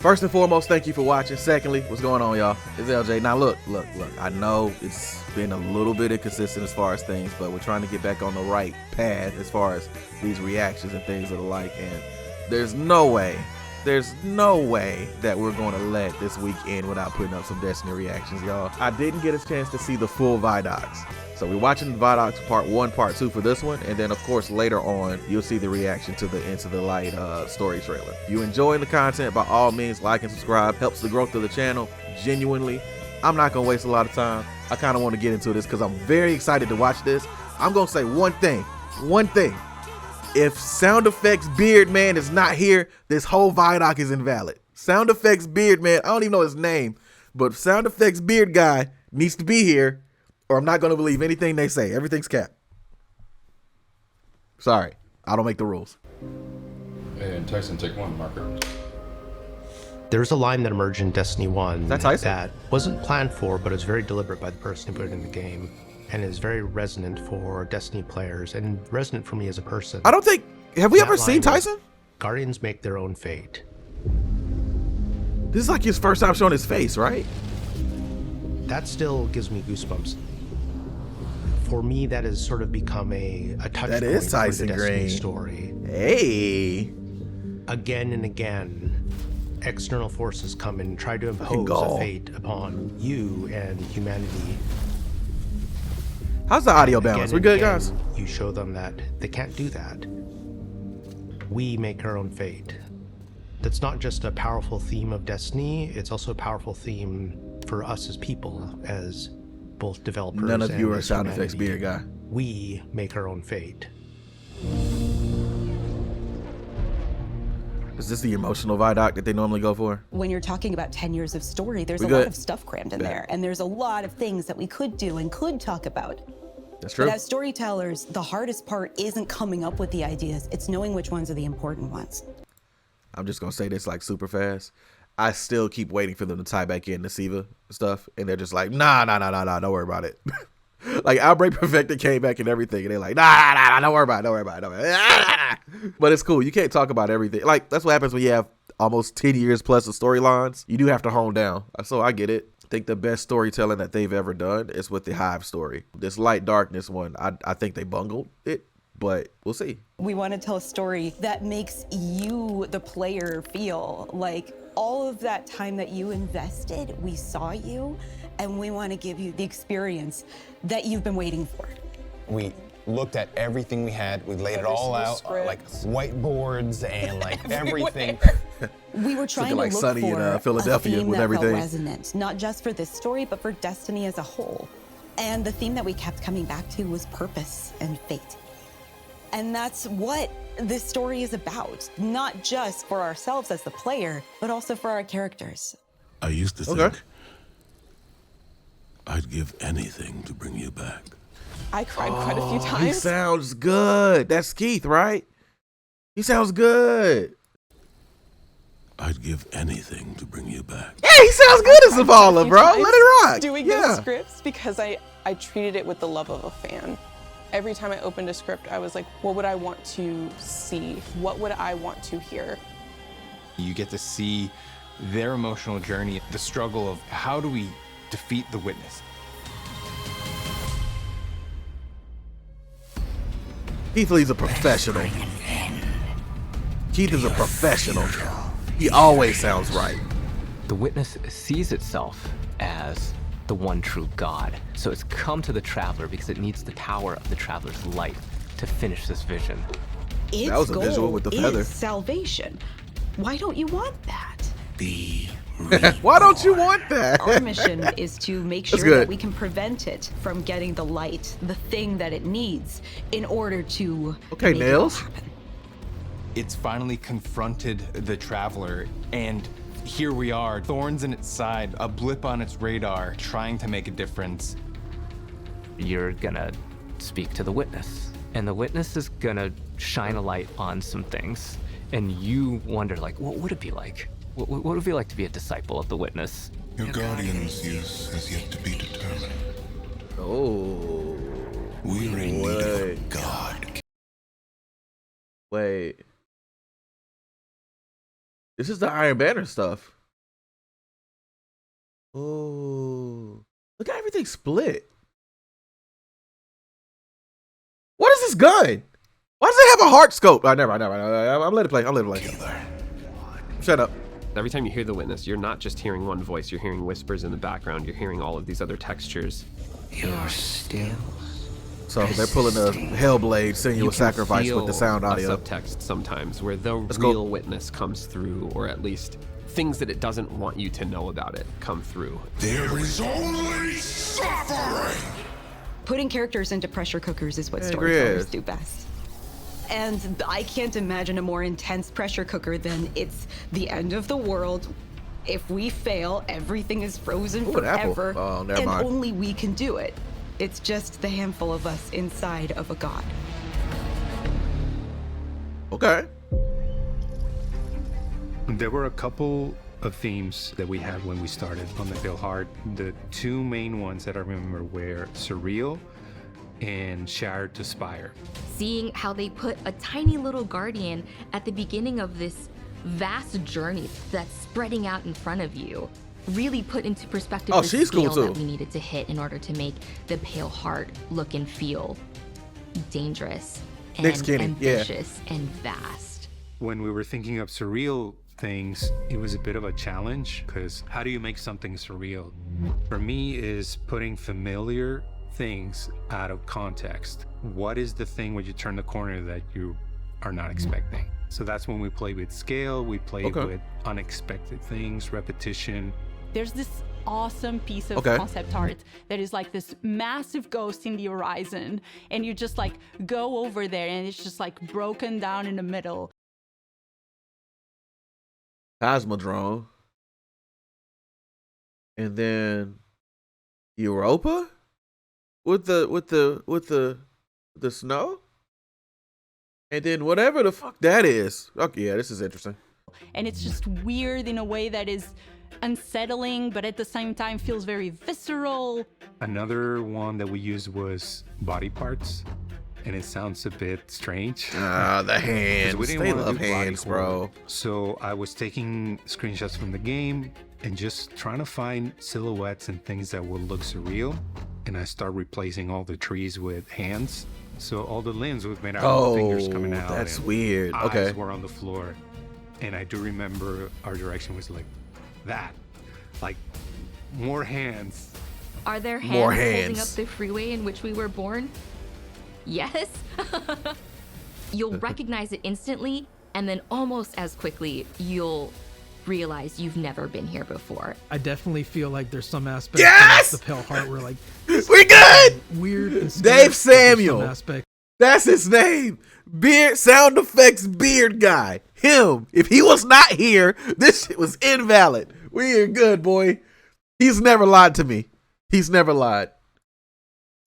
First and foremost, thank you for watching. Secondly, what's going on, y'all? It's LJ. Now look, I know it's been a little bit inconsistent as far as things, but we're trying to get back on the right path as far as these reactions and things of the like, and there's no way that we're going to let this week end without putting up some Destiny reactions, y'all. I didn't get a chance to see the full ViDocs. So we're watching the ViDocs part 1, part 2 for this one, and then of course later on you'll see the reaction to the Into the Light story trailer. If you enjoying the content, by all means like and subscribe. Helps the growth of the channel, genuinely. I'm not gonna waste a lot of time. I kind of want to get into this because I'm very excited to watch this. I'm gonna say one thing. If Sound Effects Beard Man is not here, this whole ViDoc is invalid. Sound Effects Beard Man, I don't even know his name, but Sound Effects Beard Guy needs to be here, or I'm not going to believe anything they say. Everything's capped. Sorry, I don't make the rules. And Tyson, take 1, marker. There's a line that emerged in Destiny 1 that wasn't planned for, but is very deliberate by the person who put it in the game, and is very resonant for Destiny players, and resonant for me as a person. I don't think, have we ever seen Tyson? Guardians make their own fate. This is like his first time showing his face, right? That still gives me goosebumps. For me, that has sort of become a touch that point is Tyson for the Destiny Green story. Hey. Again and again, external forces come and try to impose a fate upon you and humanity. How's the audio balance? We good, guys? You show them that they can't do that. We make our own fate. That's not just a powerful theme of Destiny, it's also a powerful theme for us as people, as both developers. None of you are Sound humanity. Effects Beard Guy. We make our own fate. Is this the emotional ViDoc that they normally go for? When you're talking about 10 years of story, there's a lot of stuff crammed in there, and there's a lot of things that we could do and could talk about. That's true. But as storytellers, the hardest part isn't coming up with the ideas, it's knowing which ones are the important ones. I'm just gonna say this like super fast. I still keep waiting for them to tie back in the Siva stuff, and they're just like, nah, don't worry about it. Like Outbreak Perfected came back and everything, and they're like, nah, don't worry about it. But it's cool. You can't talk about everything. Like that's what happens when you have almost 10 years plus of storylines. You do have to hone down. So I get it. I think the best storytelling that they've ever done is with the Hive story. This Light Darkness one, I think they bungled it, but we'll see. We want to tell a story that makes you, the player, feel like all of that time that you invested, we saw you, and we want to give you the experience that you've been waiting for. We looked at everything we had, we laid it all out, like whiteboards and like everything. We were trying to like look Sunny for in Philadelphia a theme with that everything. felt resonant, not just for this story, but for Destiny as a whole. And the theme that we kept coming back to was purpose and fate. And that's what this story is about, not just for ourselves as the player, but also for our characters. I used to think I'd give anything to bring you back. I cried quite a few times. He sounds good. That's Keith, right? He sounds good. I'd give anything to bring you back. Yeah, he sounds good as Zavala, bro. Let it rock. Doing those scripts because I treated it with the love of a fan. Every time I opened a script, I was like, what would I want to see? What would I want to hear? You get to see their emotional journey, the struggle of how do we defeat the Witness? Keith Lee's a professional. Keith is a professional. He always sounds right. The Witness sees itself as the one true God. So it's come to the Traveler because it needs the power of the Traveler's light to finish this vision. Its that was a visual with the feather. Is salvation. Why don't you want that? Why don't you want that? Our mission is to make sure that we can prevent it from getting the light, the thing that it needs, in order to make it all happen. It's finally confronted the Traveler, and here we are, thorns in its side, a blip on its radar, trying to make a difference. You're gonna speak to the Witness, and the Witness is gonna shine a light on some things, and you wonder, like, what would it be like? What would it be like to be a disciple of the Witness? Your Guardian's use has yet to be determined. Oh. We're in need of a God. Wait. This is the Iron Banner stuff. Oh, look at everything split. What is this gun? Why does it have a heart scope? Oh, never mind. I'm letting it play. Shut up. Every time you hear the witness, you're not just hearing one voice, you're hearing whispers in the background, you're hearing all of these other textures. You're still. So they're pulling a Hellblade, Senua's Sacrifice with the sound audio. A subtext sometimes where the Let's real go. witness comes through, or at least things that it doesn't want you to know about it come through. There is only suffering. Putting characters into pressure cookers is what Hey, storytellers Grizz. do best. And I can't imagine a more intense pressure cooker than it's the end of the world. If we fail, everything is frozen Ooh, an apple. forever. Oh, never and mind. only we can do it. It's just the handful of us inside of a god. Okay. There were a couple of themes that we had when we started on the Pale Heart. The two main ones that I remember were surreal and shattered to spire. Seeing how they put a tiny little guardian at the beginning of this vast journey that's spreading out in front of you really put into perspective the she's cool scale too. that we needed to hit in order to make the Pale Heart look and feel dangerous Nick's and kidding, yeah. ambitious and vast. When we were thinking of surreal things, it was a bit of a challenge because how do you make something surreal? For me is putting familiar things out of context. What is the thing when you turn the corner that you are not expecting? So that's when we play with scale, we play with unexpected things, repetition. There's this awesome piece of concept art that is like this massive ghost in the horizon, and you just like go over there and it's just like broken down in the middle. Cosmodrome. And then Europa with the snow. And then whatever the fuck that is. Okay, yeah, this is interesting. And it's just weird in a way that is unsettling, but at the same time feels very visceral. Another one that we used was body parts, and it sounds a bit strange. The hands. We didn't They wanna love do body hands, horror. bro. So I was taking screenshots from the game and just trying to find silhouettes and things that would look surreal. And I started replacing all the trees with hands. So all the limbs was made out of fingers coming out. That's and weird. Eyes Okay. were on the floor. And I do remember our direction was like that. Like more hands. Are there hands More holding hands. up the freeway in which we were born? Yes. You'll recognize it instantly, and then almost as quickly, you'll realize you've never been here before. I definitely feel like there's some aspect Yes! of the Pale Heart where like We good. weird and scary, Dave but there's Samuel. some aspect. That's his name. Beard sound effects beard guy. Him. If he was not here, this shit was invalid. We are good, boy. He's never lied to me. He's never lied.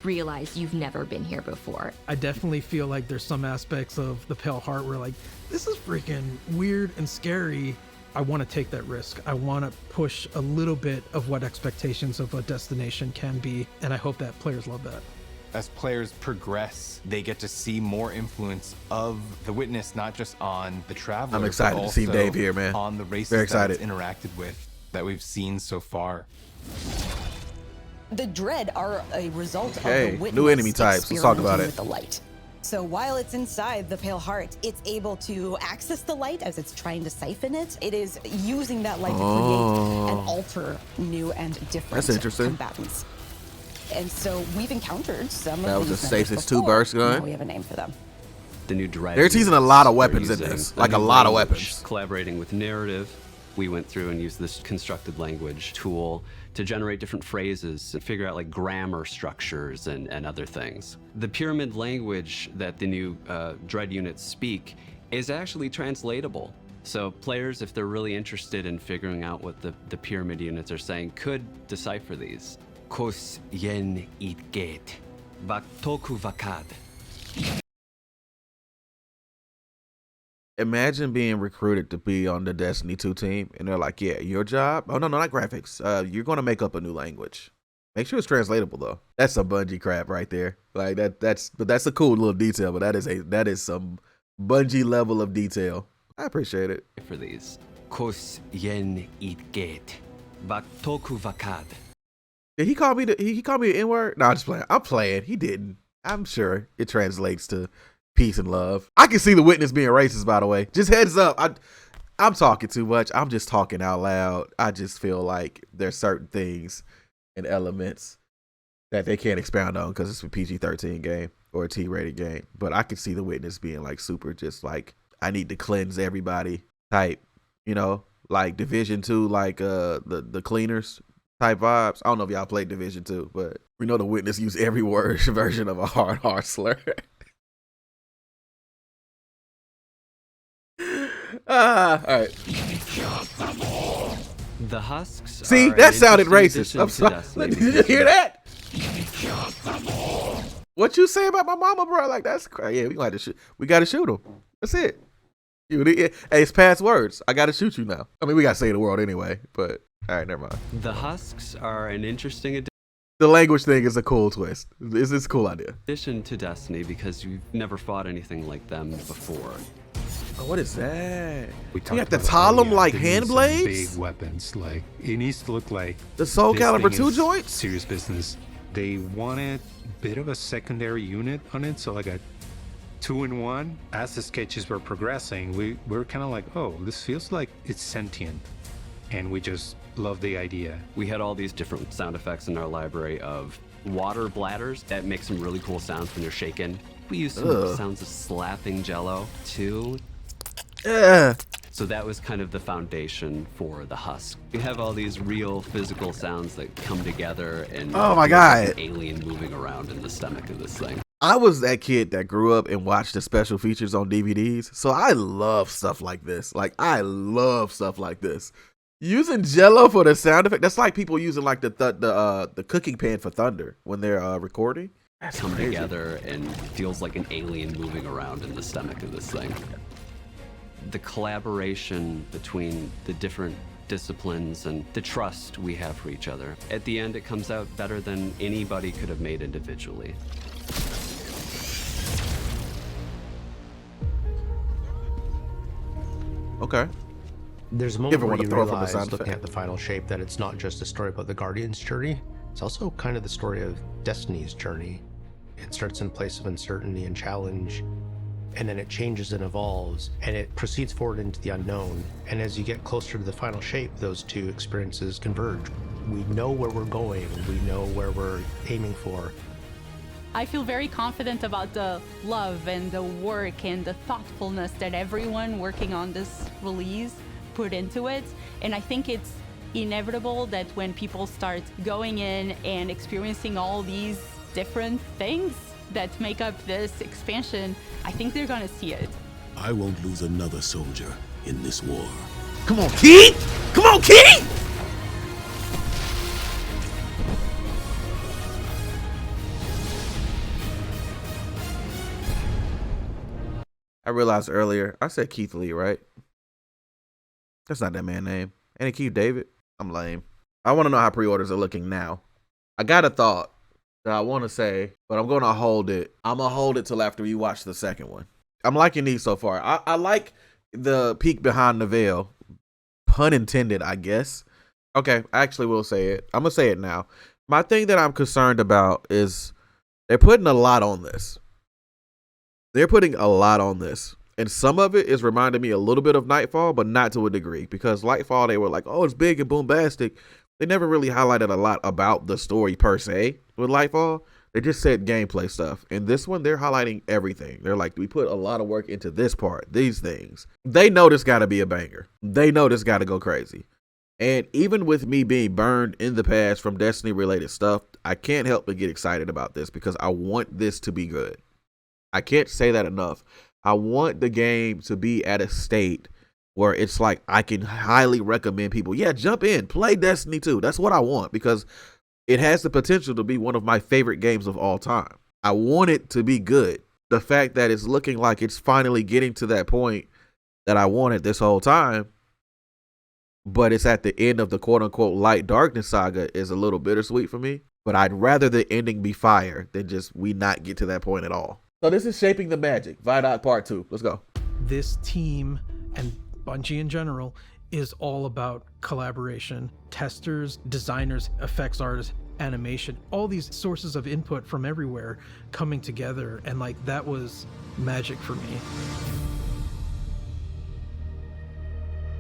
Realize you've never been here before. I definitely feel like there's some aspects of the Pale Heart where like this is freaking weird and scary. I want to take that risk. I want to push a little bit of what expectations of a destination can be, and I hope that players love that. As players progress, they get to see more influence of the witness, not just on the traveler. I'm excited but to see also Dave here, man. On the races Very that it's excited. interacted with that we've seen so far. The dread are a result Okay, of the witness new enemy types. Let's talk about experimenting it. with the light. So while it's inside the Pale Heart, it's able to access the light as it's trying to siphon it. It is using that light to create and alter new and different That's interesting. combatants. And so we've encountered some That of was these a members Stasis 2 before. burst gun. Now we have a name for them. The new dread. They're teasing a lot of weapons in this, like a lot of weapons. Collaborating with narrative, we went through and used this constructed language tool to generate different phrases and figure out like grammar structures and other things. The pyramid language that the new dread units speak is actually translatable. So players, if they're really interested in figuring out what the pyramid units are saying, could decipher these. Kos yen itget, vaktoku vakad. Imagine being recruited to be on the Destiny 2 team, and they're like, yeah, your job? Oh, no, not graphics. You're going to make up a new language. Make sure it's translatable, though. That's some Bungie crap right there. Like, that's a cool little detail, but that is some Bungie level of detail. I appreciate it. For these. Kos yen itget. Baktoku vakad. Did he call me he called me an N-word? No, I'm just playing. I'm playing. He didn't. I'm sure it translates to peace and love. I can see the witness being racist, by the way. Just heads up. I'm talking too much. I'm just talking out loud. I just feel like there's certain things and elements that they can't expound on because it's a PG-13 game or a T-rated game. But I can see the witness being like super just like, I need to cleanse everybody type, you know, like Division 2, like the cleaners type vibes. I don't know if y'all played Division 2, but we know the witness use every word version of a hard slur. All right. The husks. See, that sounded racist. I'm sorry. Did you hear that? What you say about my mama, bro? Like, that's crazy. Yeah, we gonna have to shoot. We gotta shoot him. That's it. Hey, it's past words. I gotta shoot you now. I mean, we gotta say the world anyway. But all right, never mind. The husks are an interesting addition. The language thing is a cool twist. It's a cool idea. Addition to Destiny because you've never fought anything like them before. Oh, what is that? We have to tile them like hand blades? Big weapons. Like, it needs to look like the Soul this Calibur thing 2 is joints? Serious business. They wanted a bit of a secondary unit on it, so like a 2-in-1. As the sketches were progressing, we were kind of like, oh, this feels like it's sentient. And we just love the idea. We had all these different sound effects in our library of water bladders that make some really cool sounds when you're shaken. We used some sounds of slapping jello too. So that was kind of the foundation for the husk. We have all these real physical sounds that come together and oh my god, like an alien moving around in the stomach of this thing. I was that kid that grew up and watched the special features on DVDs, so I love stuff like this. Like, I love stuff like this. Using Jello for the sound effect, that's like people using like the cooking pan for thunder when they're recording. That's come crazy. Together and feels like an alien moving around in the stomach of this thing. The collaboration between the different disciplines and the trust we have for each other. At the end, it comes out better than anybody could have made individually. Okay. There's a moment where you realize, looking looking at the final shape, that it's not just a story about the Guardian's journey. It's also kind of the story of Destiny's journey. It starts in a place of uncertainty and challenge, and then it changes and evolves, and it proceeds forward into the unknown. And as you get closer to the final shape, those two experiences converge. We know where we're going, we know where we're aiming for. I feel very confident about the love and the work and the thoughtfulness that everyone working on this release put into it. And I think it's inevitable that when people start going in and experiencing all these different things that make up this expansion, I think they're gonna see it. I won't lose another soldier in this war. Come on, Key! Come on, Key! I realized earlier, I said Keith Lee, right? That's not that man's name. Ain't it Keith David? I'm lame. I want to know how pre-orders are looking now. I got a thought that I want to say, but I'm going to hold it. I'm going to hold it till after you watch the second one. I'm liking these so far. I like the peek behind the veil. Pun intended, I guess. Okay, I actually will say it. I'm going to say it now. My thing that I'm concerned about is they're putting a lot on this. They're putting a lot on this. And some of it is reminding me a little bit of Nightfall, but not to a degree. Because Nightfall, they were like, oh, it's big and bombastic. They never really highlighted a lot about the story per se with Nightfall. They just said gameplay stuff. And this one, they're highlighting everything. They're like, we put a lot of work into this part, these things. They know this got to be a banger. They know this got to go crazy. And even with me being burned in the past from Destiny related stuff, I can't help but get excited about this because I want this to be good. I can't say that enough. I want the game to be at a state where it's like I can highly recommend people, yeah, jump in, play Destiny 2. That's what I want because it has the potential to be one of my favorite games of all time. I want it to be good. The fact that it's looking like it's finally getting to that point that I wanted this whole time, but it's at the end of the quote-unquote Light Darkness saga is a little bittersweet for me. But I'd rather the ending be fire than just we not get to that point at all. So this is Shaping the Magic, ViDoc Part 2. Let's go. This team and Bungie in general is all about collaboration. Testers, designers, effects artists, animation, all these sources of input from everywhere coming together, and like that was magic for me.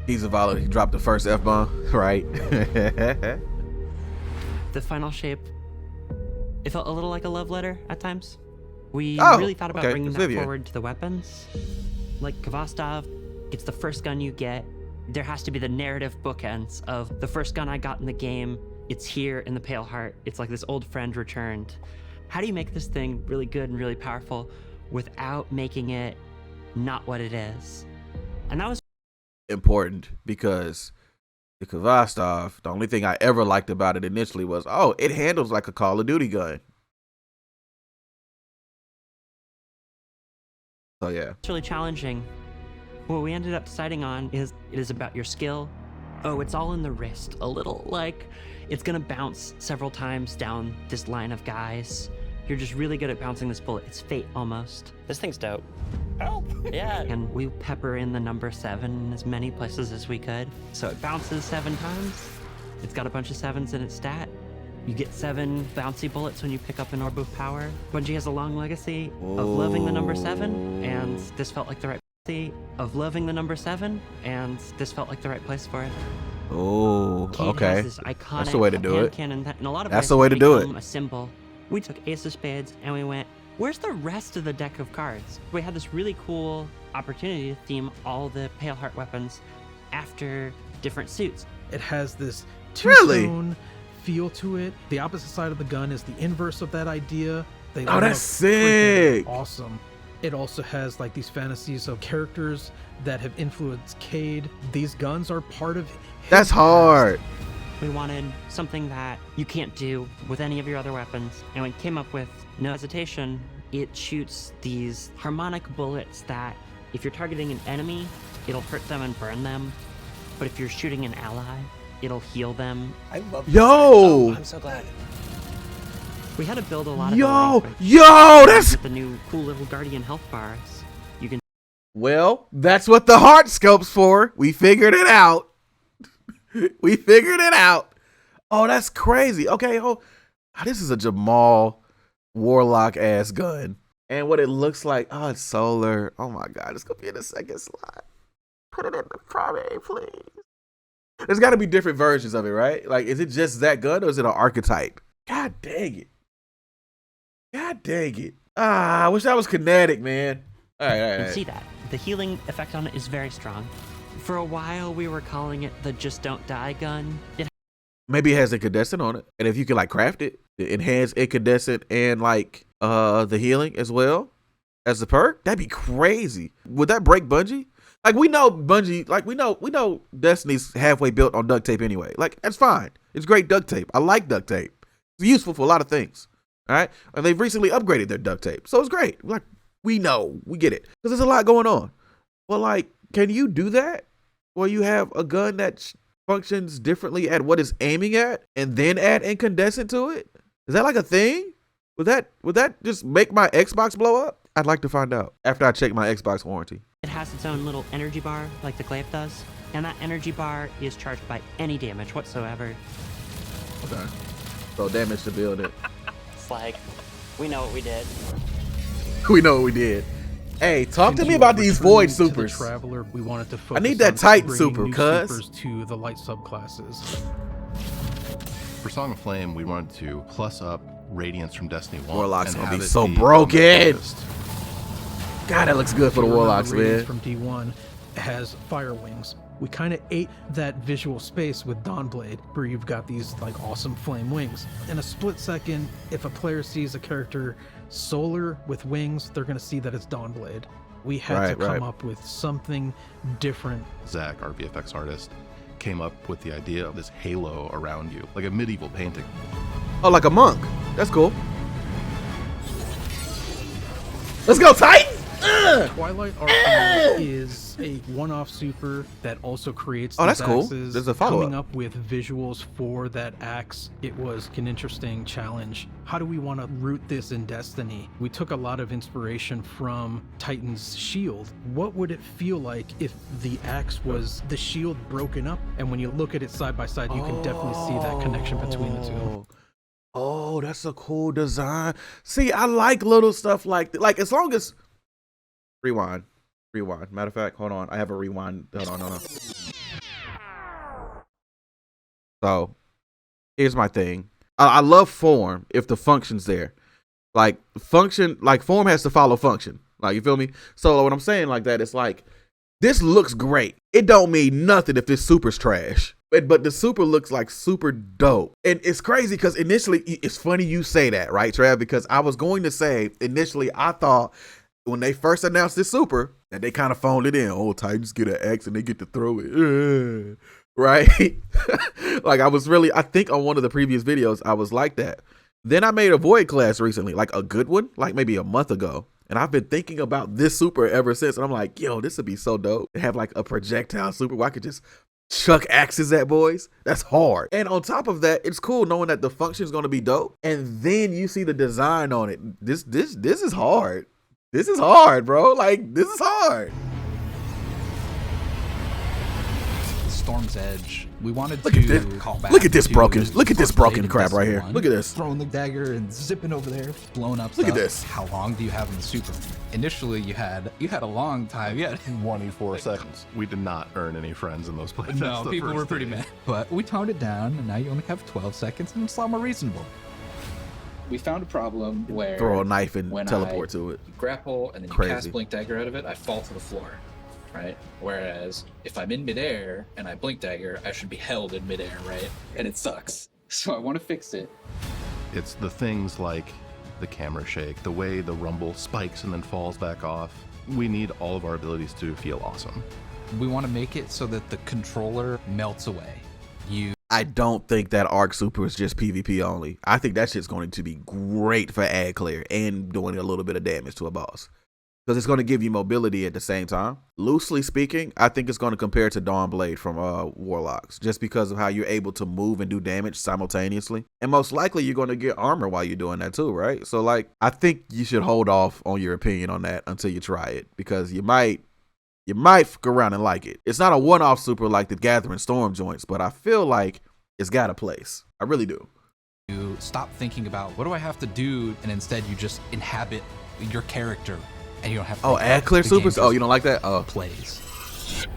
He's a volatile. He dropped the first F-bomb, right? The final shape, it felt a little like a love letter at times. We really thought about bringing that forward to the weapons. Like Kvastov, it's the first gun you get. There has to be the narrative bookends of the first gun I got in the game. It's here in the Pale Heart. It's like this old friend returned. How do you make this thing really good and really powerful without making it not what it is? And that was important, because the Kvastov, the only thing I ever liked about it initially was, oh, it handles like a Call of Duty gun. So yeah. It's really challenging. What we ended up deciding on is it is about your skill. Oh, it's all in the wrist. A little like it's gonna bounce several times down this line of guys. You're just really good at bouncing this bullet. It's fate almost. This thing's dope. Help! Yeah. And we pepper in the number 7 in as many places as we could. So it bounces 7 times. It's got a bunch of 7s in its stat. You get 7 bouncy bullets when you pick up an orb of power. Bungie has a long legacy of loving the number 7, and this felt like the right of loving the number 7, and this felt like the right place for it. Oh, okay. That's the way to do it. Cannon that in a lot of That's the way to do it. A symbol. We took Ace of Spades and we went, where's the rest of the deck of cards? We had this really cool opportunity to theme all the Pale Heart weapons after different suits. It has this two-tone feel to it. The opposite side of the gun is the inverse of that idea. Oh, that's sick. Awesome. It also has like these fantasies of characters that have influenced Cade. These guns are part of That's hard. We wanted something that you can't do with any of your other weapons, and we came up with no hesitation. It shoots these harmonic bullets that if you're targeting an enemy, it'll hurt them and burn them, but if you're shooting an ally, it'll heal them. I love this. Yo! I'm so glad. We had to build a lot of that's with the new cool little Guardian health bars. You can. Well, that's what the heart scope's for. We figured it out. We figured it out. Oh, that's crazy. Okay, this is a Jamal Warlock ass gun, and what it looks like. Oh, it's solar. Oh my God, it's gonna be in the second slot. Put it in the primary, please. There's got to be different versions of it, right? Like, is it just that gun, or is it an archetype? God dang it. God dang it. I wish that was kinetic, man. All right. You can see that. The healing effect on it is very strong. For a while, we were calling it the Just Don't Die gun. Maybe it has incandescent on it. And if you can, like, craft it, enhance incandescent and, like, the healing as well as the perk, that'd be crazy. Would that break Bungie? Like, we know Bungie, like, we know Destiny's halfway built on duct tape anyway. Like, that's fine. It's great duct tape. I like duct tape. It's useful for a lot of things. All right, and they've recently upgraded their duct tape, so it's great. Like, we know, we get it, because there's a lot going on. Well, like, can you do that where you have a gun that functions differently at what it's aiming at, and then add incandescent to it? Is that like a thing? Would that just make my Xbox blow up? I'd like to find out after I check my Xbox warranty. It has its own little energy bar, like the glaive does, and that energy bar is charged by any damage whatsoever. Okay, so damage to build it. Like, we know what we did. We know what we did. Hey, talk to me about these void supers. The Traveler, we wanted to focus I need that on Titan bringing super, new cuz. supers to the light subclasses. For Song of Flame, we wanted to plus up Radiance from Destiny 1. Warlock's and gonna have be it so be broken. focused. God, that looks good for the Warlocks, man. From D1 has fire wings. We kind of ate that visual space with Dawnblade, where you've got these like awesome flame wings. In a split second, if a player sees a character solar with wings, they're going to see that it's Dawnblade. We had to come up with something different. Zach, our VFX artist, came up with the idea of this halo around you, like a medieval painting. Oh, like a monk. That's cool. Let's go, Titan! Twilight Arsenal is a one-off super that also creates Oh, these that's cool. axes. There's a follow-up. Coming up with visuals for that axe, it was an interesting challenge. How do we want to root this in Destiny? We took a lot of inspiration from Titan's shield. What would it feel like if the axe was the shield broken up? And when you look at it side by side, you can definitely see that connection between the two. Oh, that's a cool design. See, I like little stuff like that. Like, as long as... Rewind. Matter of fact, hold on. I have a rewind. Hold on, no. So, here's my thing. I love form if the function's there. Like, form has to follow function. Like, you feel me? So, when I'm saying like that, it's like, this looks great. It don't mean nothing if this super's trash. But the super looks like super dope. And it's crazy because initially, it's funny you say that, right, Trav? Because I was going to say, initially, I thought when they first announced this super, that they kind of phoned it in. Oh, Titans get an X and they get to throw it. Right? Like, I think on one of the previous videos, I was like that. Then I made a Void class recently, like a good one, like maybe a month ago. And I've been thinking about this super ever since. And I'm like, yo, this would be so dope to have like a projectile super where I could just chuck axes at boys. That's hard. And on top of that, it's cool knowing that the function is going to be dope. And then you see the design on it. This is hard. This is hard, bro. Like, this is hard. Storm's Edge. We wanted Look to at this. call back. Look at this to broken. Look at this first broken blade crap in right here. Destiny Look at this. Throwing the dagger and zipping over there, blowing up Look stuff. at this. How long do you have in the super? Initially, you had a long time. You had 24 seconds. We did not earn any friends in those places. No, people were pretty mad. But we toned it down, and now you only have 12 seconds, and it's a lot more reasonable. We found a problem where Throw a knife and when teleport I to it. grapple and then you Crazy. cast Blink Dagger out of it, I fall to the floor, right? Whereas if I'm in midair and I Blink Dagger, I should be held in midair, right? And it sucks. So I want to fix it. It's the things like the camera shake, the way the rumble spikes and then falls back off. We need all of our abilities to feel awesome. We want to make it so that the controller melts away. I don't think that Arc Super is just PvP only. I think that shit's going to be great for ad clear and doing a little bit of damage to a boss. Because it's going to give you mobility at the same time. Loosely speaking, I think it's going to compare to Dawnblade from Warlocks. Just because of how you're able to move and do damage simultaneously. And most likely you're going to get armor while you're doing that too, right? So like, I think you should hold off on your opinion on that until you try it. Because you might fuck around and like it. It's not a one-off super like the Gathering Storm joints, but I feel like it's got a place. I really do. You stop thinking about what do I have to do, and instead you just inhabit your character, and you don't have to. Oh, ad clear supers? Oh, you don't like that? Oh, plays.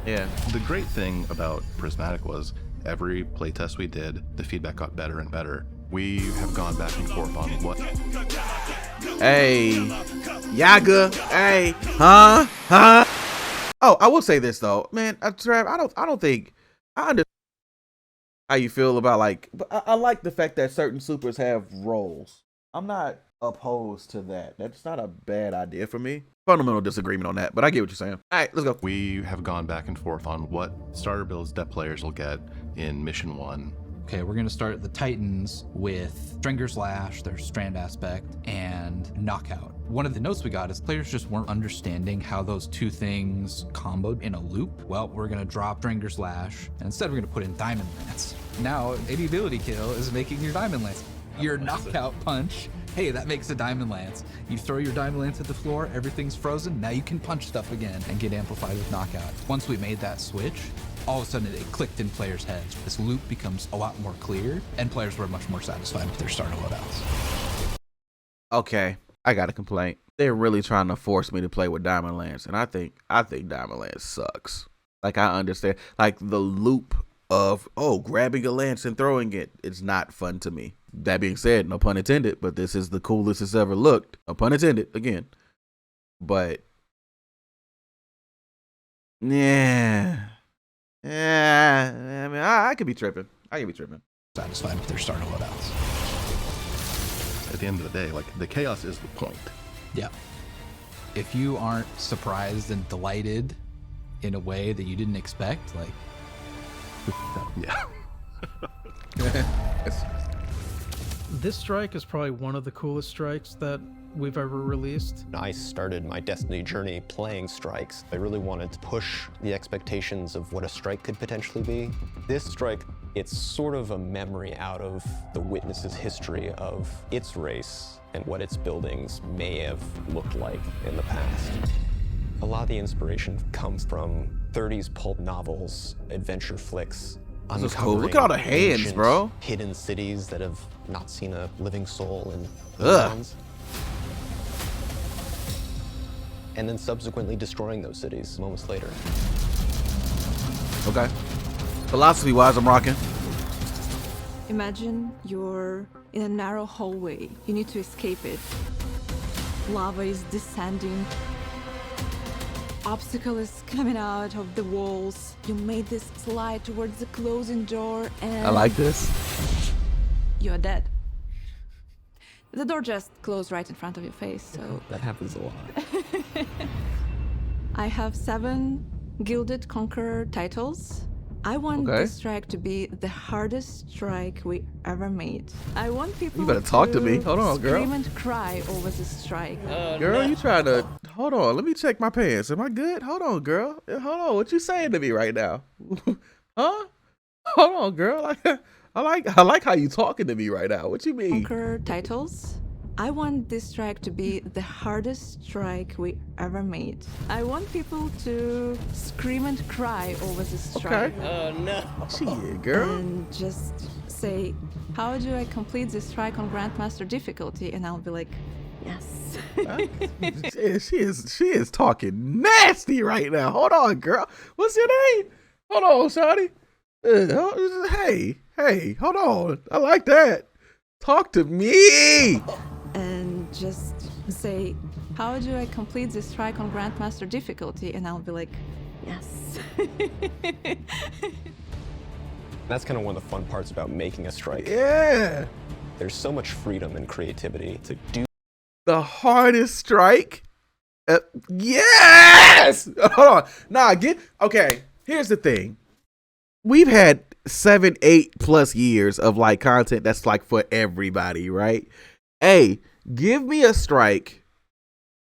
Yeah. The great thing about Prismatic was every playtest we did, the feedback got better and better. We have gone back and forth on what. Hey, Yaga. Hey, huh? Oh, I will say this though, man. Trav, I don't think I understand how you feel about like. But I like the fact that certain supers have roles. I'm not opposed to that. That's not a bad idea for me. Fundamental disagreement on that, but I get what you're saying. All right, let's go. We have gone back and forth on what starter builds that players will get in Mission 1. Okay, we're gonna start the Titans with Stringer's Lash, their strand aspect, and Knockout. One of the notes we got is players just weren't understanding how those two things comboed in a loop. Well, we're gonna drop Stringer's Lash, and instead we're gonna put in Diamond Lance. Now, any ability kill is making your Diamond Lance. Your Knockout punch, hey, that makes a Diamond Lance. You throw your Diamond Lance at the floor, everything's frozen, now you can punch stuff again and get amplified with Knockout. Once we made that switch, all of a sudden it clicked in players' heads. This loop becomes a lot more clear, and players were much more satisfied with their starter loadouts. Okay, I got a complaint. They're really trying to force me to play with Diamond Lance, and I think Diamond Lance sucks. Like, I understand, like the loop of grabbing a lance and throwing it, it's not fun to me. That being said, no pun intended, but this is the coolest it's ever looked. No pun intended, again. But yeah. I mean, I could be tripping. Satisfied with their starter loadouts. At the end of the day, like, the chaos is the point. Yeah. If you aren't surprised and delighted in a way that you didn't expect, like, yeah. This strike is probably one of the coolest strikes that we've ever released. I started my Destiny journey playing strikes. I really wanted to push the expectations of what a strike could potentially be. This strike, it's sort of a memory out of the Witness's history of its race and what its buildings may have looked like in the past. A lot of the inspiration comes from 30s pulp novels, adventure flicks. This is cool. Look at all the hands, ancient, bro. Hidden cities that have not seen a living soul in Ugh. eons. And then subsequently destroying those cities moments later. Okay. Philosophy-wise, I'm rocking. Imagine you're in a narrow hallway. You need to escape it. Lava is descending. Obstacle is coming out of the walls. You made this slide towards the closing door and... I like this. You're dead. The door just closed right in front of your face, so... That happens a lot. I have 7 Gilded Conqueror titles. I want this strike to be the hardest strike we ever made. I want people You better talk to me. Hold on, girl. Scream and cry over this strike. Girl, you trying to... Hold on. Let me check my pants. Am I good? Hold on, girl. Hold on. What you saying to me right now? Huh? Hold on, girl. I like how you talking to me right now. What you mean? Conqueror titles. I want this strike to be the hardest strike we ever made. I want people to scream and cry over this strike. Oh no. Shit, girl. And just say, how do I complete this strike on Grandmaster difficulty? And I'll be like, yes. She is talking nasty right now. Hold on, girl. What's your name? Hold on, shawty. Hey, hold on. I like that. Talk to me. And just say, how do I complete this strike on Grandmaster difficulty? And I'll be like, yes. That's kind of one of the fun parts about making a strike. Yeah. There's so much freedom and creativity to do. The hardest strike? Yes! Hold on. Nah, okay, here's the thing. We've had 7, 8+ years of like content that's like for everybody, right? Hey, give me a strike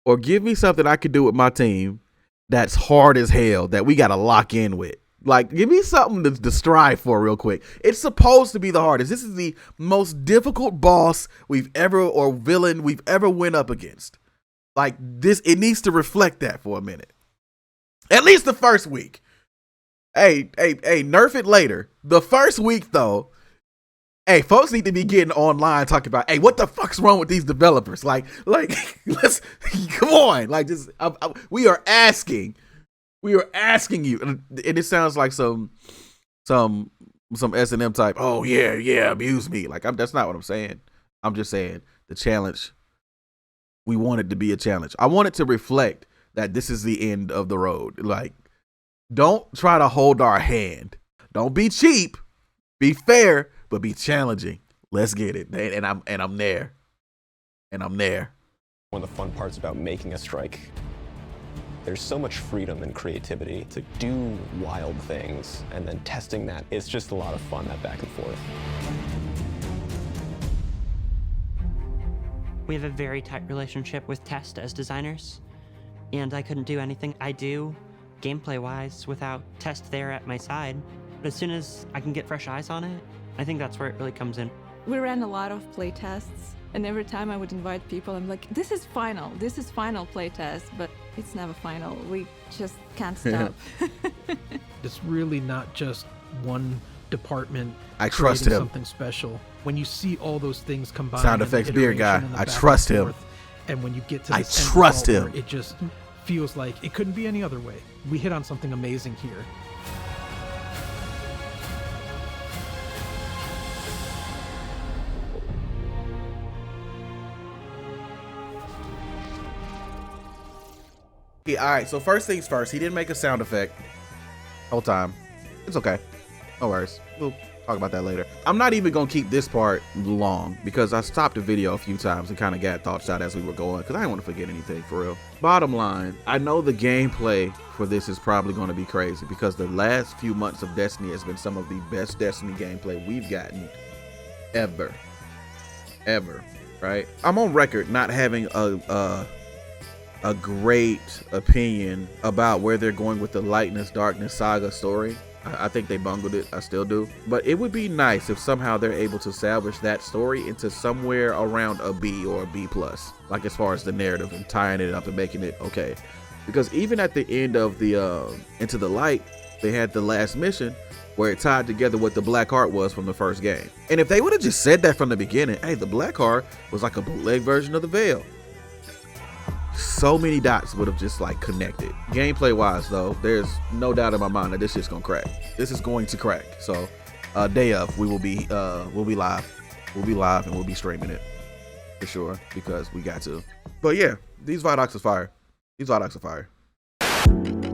or give me something I could do with my team that's hard as hell that we got to lock in with. Like, give me something to strive for real quick. It's supposed to be the hardest. This is the most difficult boss we've ever, or villain we've ever went up against. Like, this, it needs to reflect that for a minute. At least the first week. Hey, nerf it later. The first week, though, hey, folks need to be getting online talking about, hey, what the fuck's wrong with these developers? Like, let's, come on. Like, just, we are asking you. And it sounds like some S&M type, oh, yeah, abuse me. Like, that's not what I'm saying. I'm just saying the challenge, we want it to be a challenge. I want it to reflect that this is the end of the road. Like, don't try to hold our hand. Don't be cheap. Be fair, but be challenging. Let's get it. And I'm there. And I'm there. One of the fun parts about making a strike. There's so much freedom and creativity to do wild things, and then testing that. It's just a lot of fun, that back and forth. We have a very tight relationship with Test as designers, and I couldn't do anything I do gameplay-wise without Test there at my side. But as soon as I can get fresh eyes on it, I think that's where it really comes in. We ran a lot of playtests, and every time I would invite people, I'm like, this is final playtest, but it's never final. We just can't stop. It's really not just one department. I trust creating him. Something special. When you see all those things combined. Sound effects beard guy. I trust him. And when you get to I this trust end him. result, it just feels like it couldn't be any other way. We hit on something amazing here. Yeah, all right, so first things first, he didn't make a sound effect whole time. It's okay. No worries. We'll talk about that later. I'm not even going to keep this part long because I stopped the video a few times and kind of got thoughts out as we were going because I didn't want to forget anything for real. Bottom line, I know the gameplay for this is probably going to be crazy because the last few months of Destiny has been some of the best Destiny gameplay we've gotten ever. right? I'm on record not having a great opinion about where they're going with the Lightness Darkness Saga story. I think they bungled it. I still do. But it would be nice if somehow they're able to salvage that story into somewhere around a B or a B+. Like as far as the narrative and tying it up and making it okay. Because even at the end of the Into the Light, they had the last mission where it tied together what the Black Heart was from the first game. And if they would have just said that from the beginning, hey, the Black Heart was like a bootleg version of the Veil. So many dots would have just like connected. Gameplay wise though, there's no doubt in my mind that this shit's gonna crack. This is going to crack. So day of, we will be live. We'll be live and we'll be streaming it for sure because we got to. But yeah, these ViDocs are fire. These ViDocs are fire.